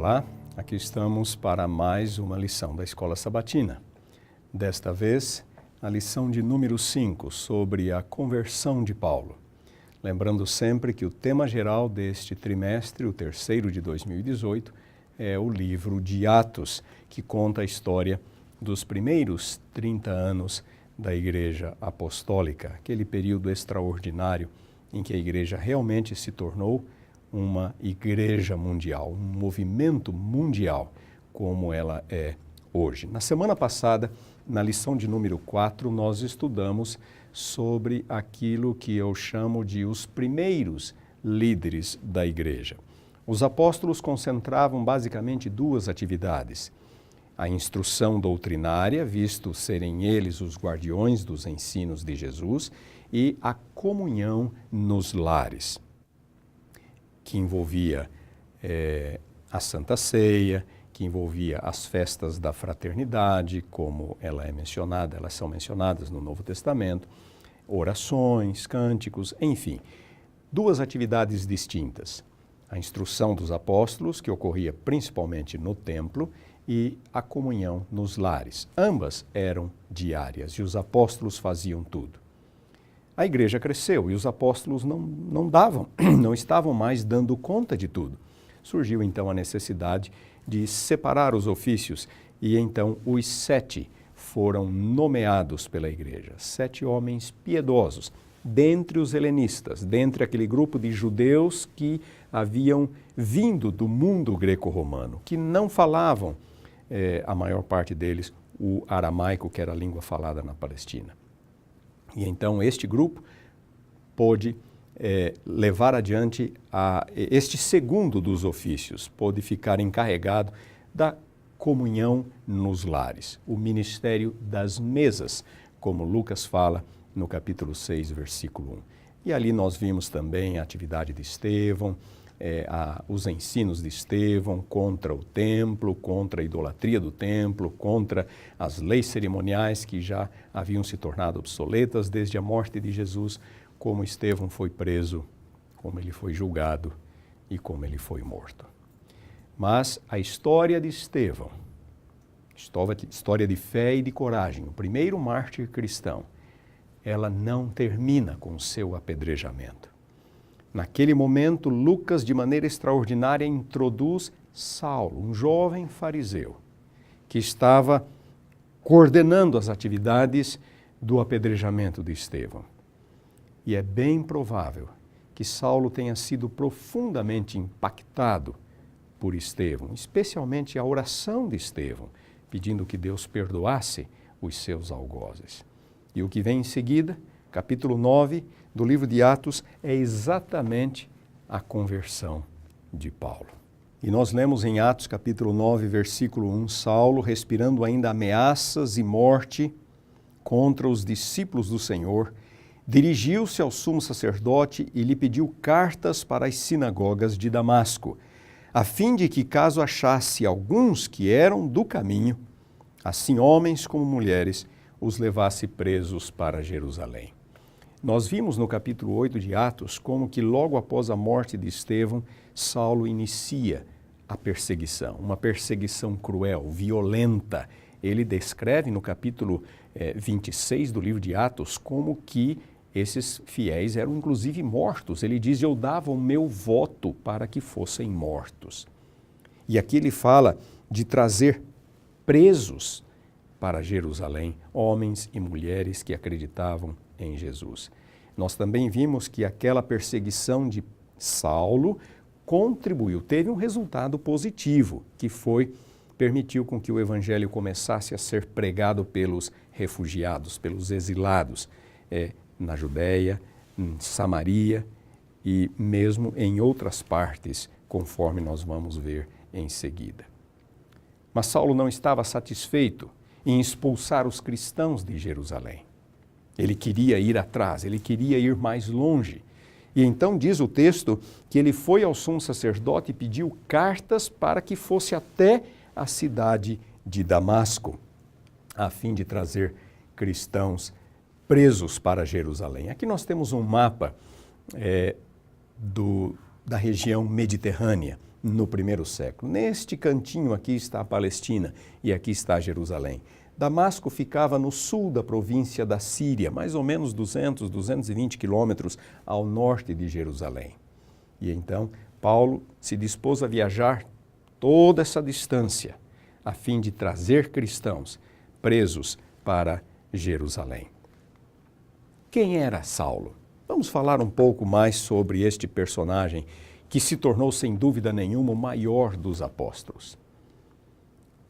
Olá, aqui estamos para mais uma lição da Escola Sabatina. Desta vez, a lição de número 5, sobre a conversão de Paulo. Lembrando sempre que o tema geral deste trimestre, o terceiro de 2018, é o livro de Atos, que conta a história dos primeiros 30 anos da Igreja Apostólica, aquele período extraordinário em que a Igreja realmente se tornou uma igreja mundial, um movimento mundial, como ela é hoje. Na semana passada, na lição de número 4, nós estudamos sobre aquilo que eu chamo de os primeiros líderes da igreja. Os apóstolos concentravam basicamente duas atividades: a instrução doutrinária, visto serem eles os guardiões dos ensinos de Jesus, e a comunhão nos lares, que envolvia a Santa Ceia, que envolvia as festas da fraternidade, como elas são mencionadas no Novo Testamento, orações, cânticos, enfim, duas atividades distintas. A instrução dos apóstolos, que ocorria principalmente no templo, e a comunhão nos lares. Ambas eram diárias e os apóstolos faziam tudo. A igreja cresceu e os apóstolos não estavam mais dando conta de tudo. Surgiu então a necessidade de separar os ofícios e então os 7 foram nomeados pela igreja. 7 homens piedosos, dentre os helenistas, dentre aquele grupo de judeus que haviam vindo do mundo greco-romano, que não falavam, a maior parte deles, o aramaico, que era a língua falada na Palestina. E então este grupo pôde levar adiante este segundo dos ofícios, pôde ficar encarregado da comunhão nos lares, o ministério das mesas, como Lucas fala no capítulo 6, versículo 1. E ali nós vimos também a atividade de Estevão, os ensinos de Estevão contra o templo, contra a idolatria do templo, contra as leis cerimoniais que já haviam se tornado obsoletas desde a morte de Jesus, como Estevão foi preso, como ele foi julgado e como ele foi morto. Mas a história de Estevão, história de fé e de coragem, o primeiro mártir cristão, ela não termina com o seu apedrejamento. Naquele momento, Lucas, de maneira extraordinária, introduz Saulo, um jovem fariseu, que estava coordenando as atividades do apedrejamento de Estevão. E é bem provável que Saulo tenha sido profundamente impactado por Estevão, especialmente a oração de Estevão, pedindo que Deus perdoasse os seus algozes. E o que vem em seguida, capítulo 9 do livro de Atos, é exatamente a conversão de Paulo. E nós lemos em Atos capítulo 9, versículo 1, Saulo, respirando ainda ameaças e morte contra os discípulos do Senhor, dirigiu-se ao sumo sacerdote e lhe pediu cartas para as sinagogas de Damasco, a fim de que, caso achasse alguns que eram do caminho, assim homens como mulheres, os levasse presos para Jerusalém. Nós vimos no capítulo 8 de Atos como que logo após a morte de Estevão, Saulo inicia a perseguição, uma perseguição cruel, violenta. Ele descreve no capítulo 26 do livro de Atos como que esses fiéis eram inclusive mortos. Ele diz: eu dava o meu voto para que fossem mortos. E aqui ele fala de trazer presos para Jerusalém, homens e mulheres que acreditavam em Jesus. Nós também vimos que aquela perseguição de Saulo contribuiu, teve um resultado positivo, que permitiu com que o evangelho começasse a ser pregado pelos refugiados, pelos exilados, na Judéia, em Samaria e mesmo em outras partes, conforme nós vamos ver em seguida. Mas Saulo não estava satisfeito em expulsar os cristãos de Jerusalém. Ele queria ir atrás, ele queria ir mais longe. E então diz o texto que ele foi ao sumo sacerdote e pediu cartas para que fosse até a cidade de Damasco, a fim de trazer cristãos presos para Jerusalém. Aqui nós temos um mapa da região mediterrânea, no primeiro século. Neste cantinho aqui está a Palestina e aqui está Jerusalém. Damasco ficava no sul da província da Síria, mais ou menos 220 quilômetros ao norte de Jerusalém. E então Paulo se dispôs a viajar toda essa distância a fim de trazer cristãos presos para Jerusalém. Quem era Saulo? Vamos falar um pouco mais sobre este personagem que se tornou, sem dúvida nenhuma, o maior dos apóstolos.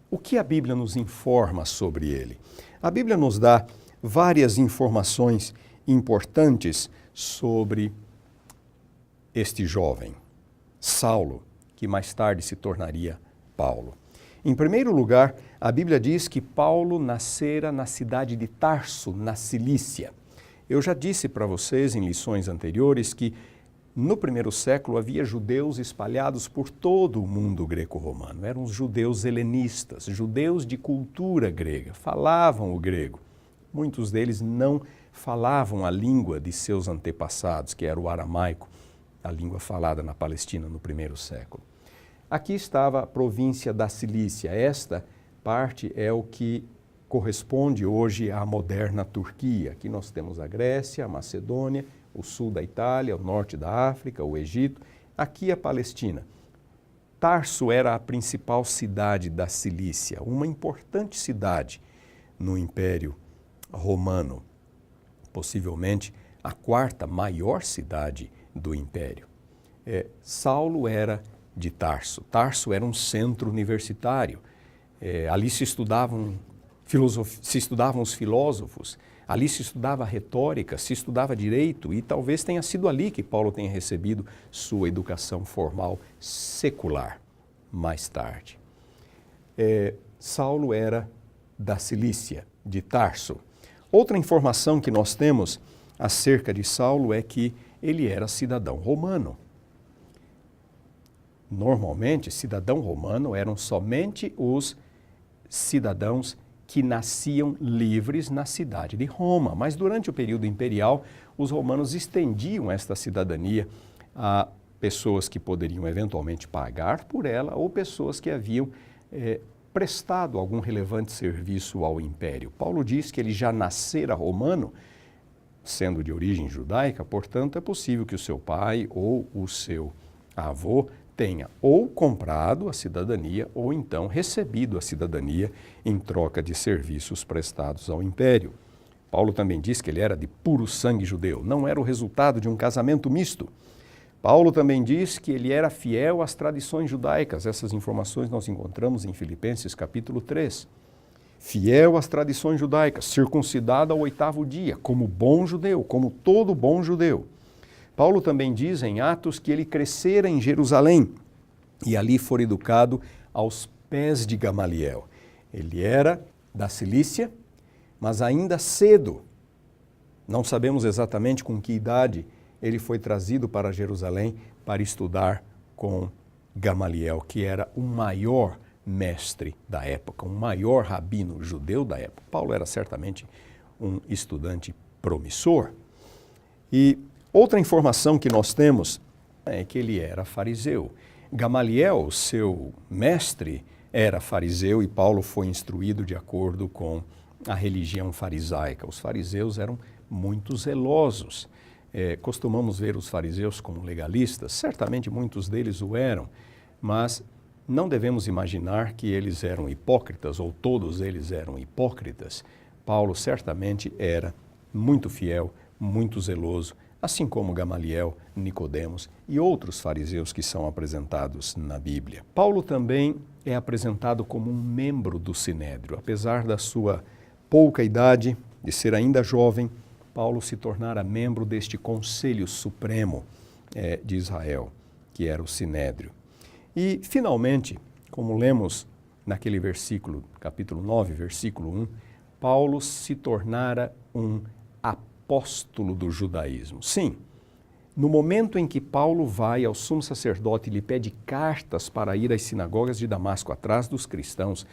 O que a Bíblia nos informa sobre ele? A Bíblia nos dá várias informações importantes sobre este jovem, Saulo, que mais tarde se tornaria Paulo. Em primeiro lugar, a Bíblia diz que Paulo nascera na cidade de Tarso, na Cilícia. Eu já disse para vocês em lições anteriores que no primeiro século havia judeus espalhados por todo o mundo greco-romano. Eram os judeus helenistas, judeus de cultura grega, falavam o grego. Muitos deles não falavam a língua de seus antepassados, que era o aramaico, a língua falada na Palestina no primeiro século. Aqui estava a província da Cilícia. Esta parte é o que corresponde hoje à moderna Turquia. Aqui nós temos a Grécia, a Macedônia, o sul da Itália, o norte da África, o Egito. Aqui a Palestina. Tarso era a principal cidade da Cilícia, uma importante cidade no Império Romano, possivelmente a quarta maior cidade do Império. Saulo era de Tarso. Tarso era um centro universitário. Ali se estudavam os filósofos, ali se estudava retórica, se estudava direito e talvez tenha sido ali que Paulo tenha recebido sua educação formal secular mais tarde. Saulo era da Cilícia, de Tarso. Outra informação que nós temos acerca de Saulo é que ele era cidadão romano. Normalmente, cidadão romano eram somente os cidadãos que nasciam livres na cidade de Roma. Mas durante o período imperial, os romanos estendiam esta cidadania a pessoas que poderiam eventualmente pagar por ela ou pessoas que haviam prestado algum relevante serviço ao império. Paulo diz que ele já nascera romano, sendo de origem judaica, portanto é possível que o seu pai ou o seu avô tenha ou comprado a cidadania ou então recebido a cidadania em troca de serviços prestados ao império. Paulo também diz que ele era de puro sangue judeu, não era o resultado de um casamento misto. Paulo também diz que ele era fiel às tradições judaicas. Essas informações nós encontramos em Filipenses capítulo 3. Fiel às tradições judaicas, circuncidado ao 8º dia, como bom judeu, como todo bom judeu. Paulo também diz em Atos que ele crescera em Jerusalém e ali for educado aos pés de Gamaliel. Ele era da Cilícia, mas ainda cedo, não sabemos exatamente com que idade, ele foi trazido para Jerusalém para estudar com Gamaliel, que era o maior mestre da época, um maior rabino judeu da época. Paulo era certamente um estudante promissor. E outra informação que nós temos é que ele era fariseu. Gamaliel, seu mestre, era fariseu e Paulo foi instruído de acordo com a religião farisaica. Os fariseus eram muito zelosos. Costumamos ver os fariseus como legalistas, certamente muitos deles o eram, mas não devemos imaginar que eles eram hipócritas ou todos eles eram hipócritas. Paulo certamente era muito fiel, muito zeloso, assim como Gamaliel, Nicodemos e outros fariseus que são apresentados na Bíblia. Paulo também é apresentado como um membro do Sinédrio. Apesar da sua pouca idade, de ser ainda jovem, Paulo se tornara membro deste Conselho Supremo de Israel, que era o Sinédrio. E, finalmente, como lemos naquele versículo, capítulo 9, versículo 1, Paulo se tornara um apóstolo do judaísmo. Sim, no momento em que Paulo vai ao sumo sacerdote e lhe pede cartas para ir às sinagogas de Damasco atrás dos cristãos,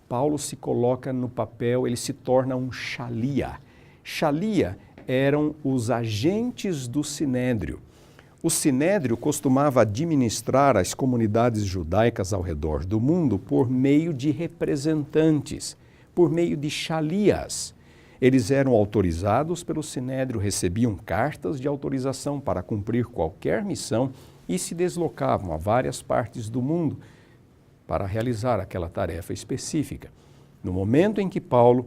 Paulo se coloca no papel, ele se torna um shalia. Shalia eram os agentes do Sinédrio. O Sinédrio costumava administrar as comunidades judaicas ao redor do mundo por meio de representantes, por meio de shalias. Eles eram autorizados pelo Sinédrio, recebiam cartas de autorização para cumprir qualquer missão e se deslocavam a várias partes do mundo para realizar aquela tarefa específica. No momento em que Paulo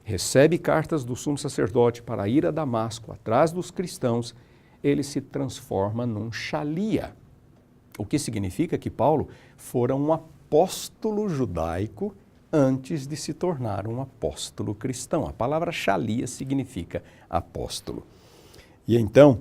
recebe cartas do sumo sacerdote para ir a Damasco atrás dos cristãos, ele se transforma num shalia, o que significa que Paulo fora um apóstolo judaico antes de se tornar um apóstolo cristão. A palavra shalia significa apóstolo. E então,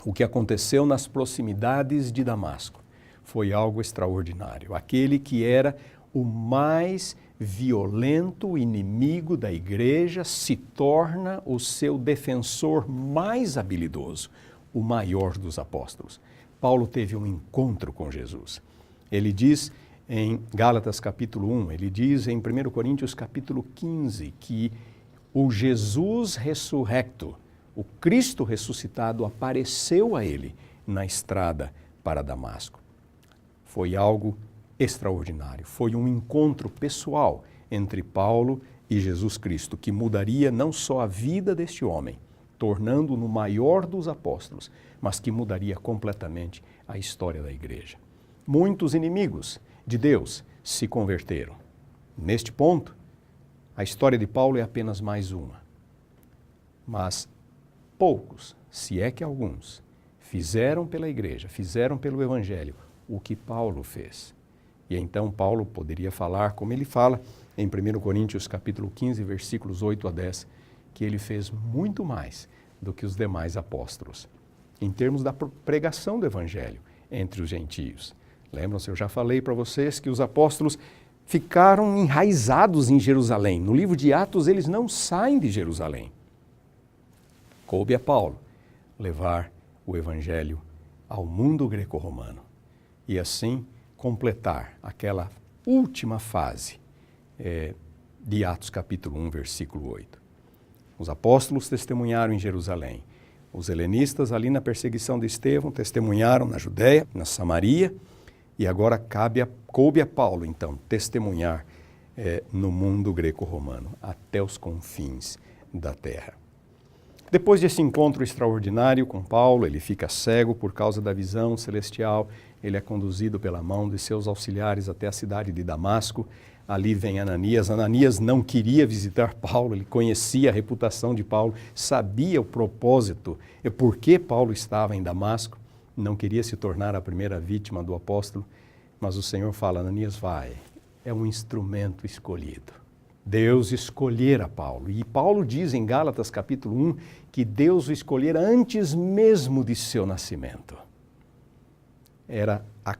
o que aconteceu nas proximidades de Damasco foi algo extraordinário. Aquele que era o mais violento inimigo da igreja se torna o seu defensor mais habilidoso, o maior dos apóstolos. Paulo teve um encontro com Jesus. Ele diz em Gálatas capítulo 1, ele diz em 1 Coríntios capítulo 15 que o Jesus ressurrecto, o Cristo ressuscitado, apareceu a ele na estrada para Damasco. Foi algo extraordinário. Foi um encontro pessoal entre Paulo e Jesus Cristo, que mudaria não só a vida deste homem, tornando-o no maior dos apóstolos, mas que mudaria completamente a história da igreja. Muitos inimigos de Deus se converteram. Neste ponto, a história de Paulo é apenas mais uma. Mas poucos, se é que alguns, fizeram pela igreja, fizeram pelo evangelho o que Paulo fez. E então Paulo poderia falar, como ele fala em 1 Coríntios capítulo 15, versículos 8 a 10, que ele fez muito mais do que os demais apóstolos, em termos da pregação do evangelho entre os gentios. Lembram-se, eu já falei para vocês que os apóstolos ficaram enraizados em Jerusalém. No livro de Atos, eles não saem de Jerusalém. Coube a Paulo levar o evangelho ao mundo greco-romano e assim completar aquela última fase de Atos capítulo 1, versículo 8. Os apóstolos testemunharam em Jerusalém. Os helenistas ali na perseguição de Estevão testemunharam na Judéia, na Samaria, e agora coube a Paulo, então, testemunhar no mundo greco-romano, até os confins da terra. Depois desse encontro extraordinário com Paulo, ele fica cego por causa da visão celestial, ele é conduzido pela mão de seus auxiliares até a cidade de Damasco. Ali vem Ananias. Ananias não queria visitar Paulo, ele conhecia a reputação de Paulo, sabia o propósito e por que Paulo estava em Damasco, não queria se tornar a primeira vítima do apóstolo, mas o Senhor fala: Ananias, vai, é um instrumento escolhido. Deus escolhera Paulo. E Paulo diz em Gálatas capítulo 1 que Deus o escolhera antes mesmo de seu nascimento. Era a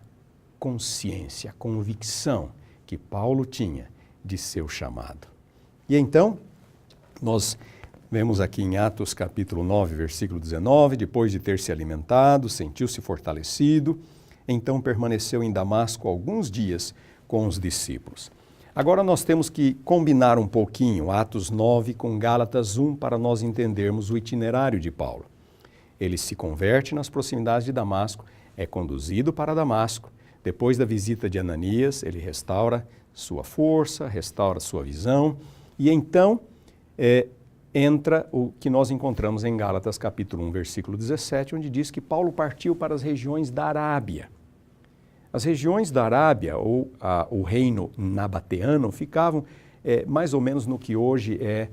consciência, a convicção que Paulo tinha de seu chamado. E então, nós vemos aqui em Atos capítulo 9, versículo 19, depois de ter se alimentado, sentiu-se fortalecido, então permaneceu em Damasco alguns dias com os discípulos. Agora nós temos que combinar um pouquinho Atos 9 com Gálatas 1 para nós entendermos o itinerário de Paulo. Ele se converte nas proximidades de Damasco, é conduzido para Damasco. Depois da visita de Ananias, ele restaura sua força, restaura sua visão e então entra o que nós encontramos em Gálatas capítulo 1, versículo 17, onde diz que Paulo partiu para as regiões da Arábia. As regiões da Arábia, ou o reino nabateano, ficavam mais ou menos no que hoje é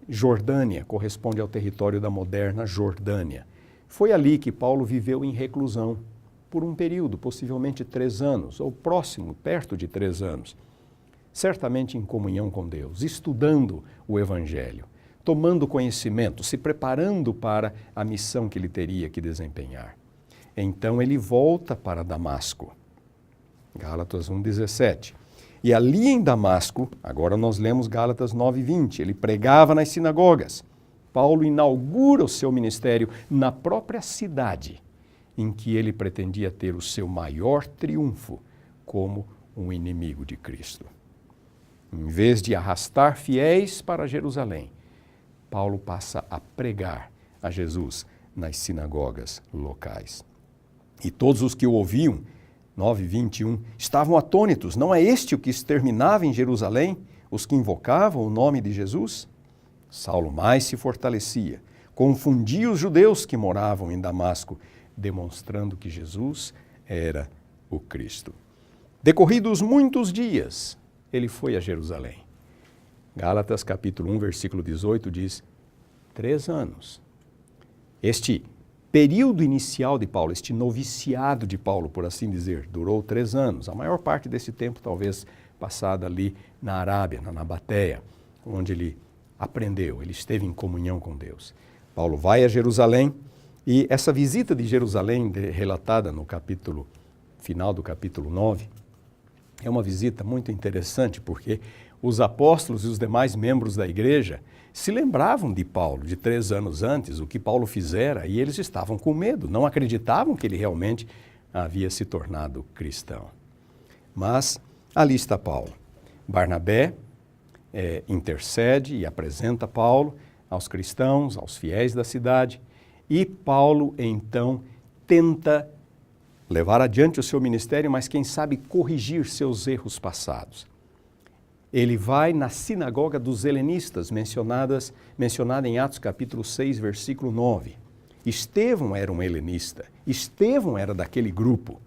Jordânia, corresponde ao território da moderna Jordânia. Foi ali que Paulo viveu em reclusão por um período, possivelmente 3 anos, ou próximo, perto de 3 anos. Certamente em comunhão com Deus, estudando o Evangelho, tomando conhecimento, se preparando para a missão que ele teria que desempenhar. Então ele volta para Damasco. Gálatas 1,17. E ali em Damasco, agora nós lemos Gálatas 9,20, ele pregava nas sinagogas. Paulo inaugura o seu ministério na própria cidade em que ele pretendia ter o seu maior triunfo como um inimigo de Cristo. Em vez de arrastar fiéis para Jerusalém, Paulo passa a pregar a Jesus nas sinagogas locais. E todos os que o ouviam, 9:21, estavam atônitos. Não é este o que exterminava em Jerusalém os que invocavam o nome de Jesus? Saulo mais se fortalecia, confundia os judeus que moravam em Damasco, demonstrando que Jesus era o Cristo. Decorridos muitos dias, ele foi a Jerusalém. Gálatas capítulo 1, versículo 18 diz, 3 anos. Este período inicial de Paulo, este noviciado de Paulo, por assim dizer, durou 3 anos. A maior parte desse tempo talvez passada ali na Arábia, na Nabateia, onde ele aprendeu, ele esteve em comunhão com Deus. Paulo vai a Jerusalém e essa visita de Jerusalém, relatada no final do capítulo 9, é uma visita muito interessante porque os apóstolos e os demais membros da igreja se lembravam de Paulo, de 3 anos antes, o que Paulo fizera, e eles estavam com medo, não acreditavam que ele realmente havia se tornado cristão. Mas ali está Paulo. Barnabé intercede e apresenta Paulo aos cristãos, aos fiéis da cidade, e Paulo então tenta levar adiante o seu ministério, mas quem sabe corrigir seus erros passados. Ele vai na sinagoga dos helenistas, mencionada em Atos capítulo 6, versículo 9. Estevão era um helenista, Estevão era daquele grupo.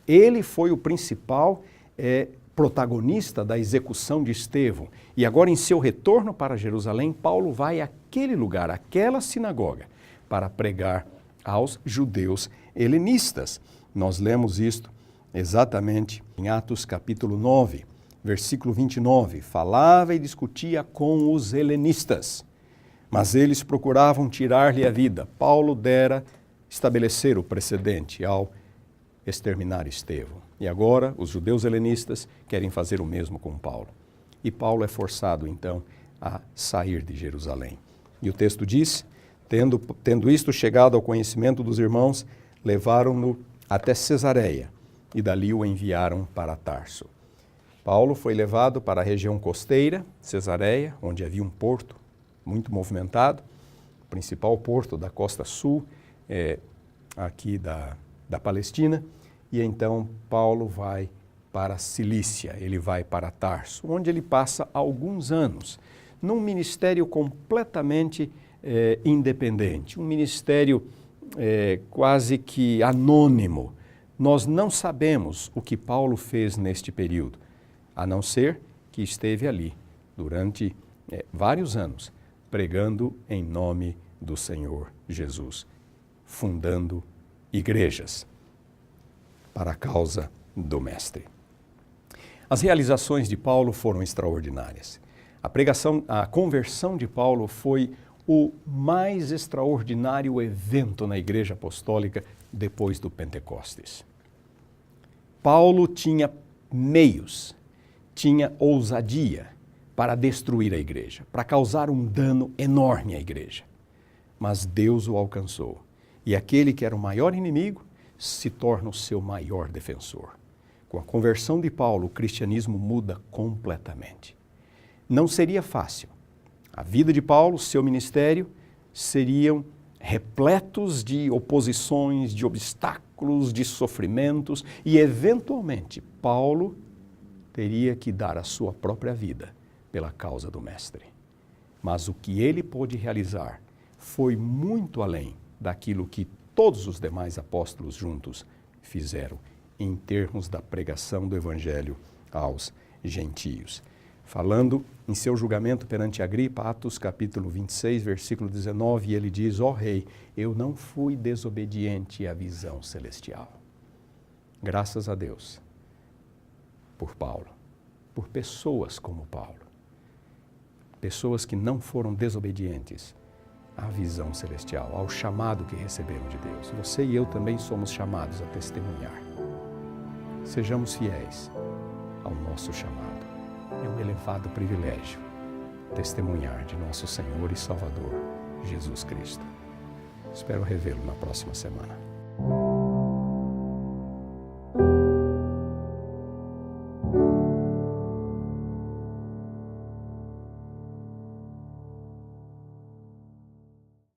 Ele foi o principal protagonista da execução de Estevão. E agora, em seu retorno para Jerusalém, Paulo vai àquele lugar, àquela sinagoga, para pregar aos judeus helenistas. Nós lemos isto exatamente em Atos capítulo 9, versículo 29. Falava e discutia com os helenistas, mas eles procuravam tirar-lhe a vida. Paulo dera estabelecer o precedente ao exterminar Estevão. E agora os judeus helenistas querem fazer o mesmo com Paulo. E Paulo é forçado, então, a sair de Jerusalém. E o texto diz, tendo isto chegado ao conhecimento dos irmãos, levaram-no até Cesareia e dali o enviaram para Tarso. Paulo foi levado para a região costeira, Cesareia, onde havia um porto muito movimentado, o principal porto da costa sul, aqui da Palestina, e então Paulo vai para a Cilícia, ele vai para Tarso, onde ele passa alguns anos, num ministério completamente independente, um ministério quase que anônimo. Nós não sabemos o que Paulo fez neste período, a não ser que esteve ali durante vários anos, pregando em nome do Senhor Jesus, fundando igrejas para a causa do Mestre. As realizações de Paulo foram extraordinárias. A conversão de Paulo foi o mais extraordinário evento na Igreja Apostólica depois do Pentecostes. Paulo tinha meios, tinha ousadia para destruir a igreja, para causar um dano enorme à igreja. Mas Deus o alcançou. E aquele que era o maior inimigo se torna o seu maior defensor. Com a conversão de Paulo, o cristianismo muda completamente. Não seria fácil. A vida de Paulo, seu ministério, seriam repletos de oposições, de obstáculos, de sofrimentos e, eventualmente, Paulo teria que dar a sua própria vida pela causa do Mestre. Mas o que ele pôde realizar foi muito além daquilo que todos os demais apóstolos juntos fizeram em termos da pregação do Evangelho aos gentios. Falando em seu julgamento perante Agripa, Atos capítulo 26, versículo 19, ele diz, ó rei, eu não fui desobediente à visão celestial. Graças a Deus por Paulo, por pessoas como Paulo, pessoas que não foram desobedientes à visão celestial, ao chamado que receberam de Deus. Você e eu também somos chamados a testemunhar. Sejamos fiéis ao nosso chamado. É um elevado privilégio testemunhar de nosso Senhor e Salvador, Jesus Cristo. Espero revê-lo na próxima semana.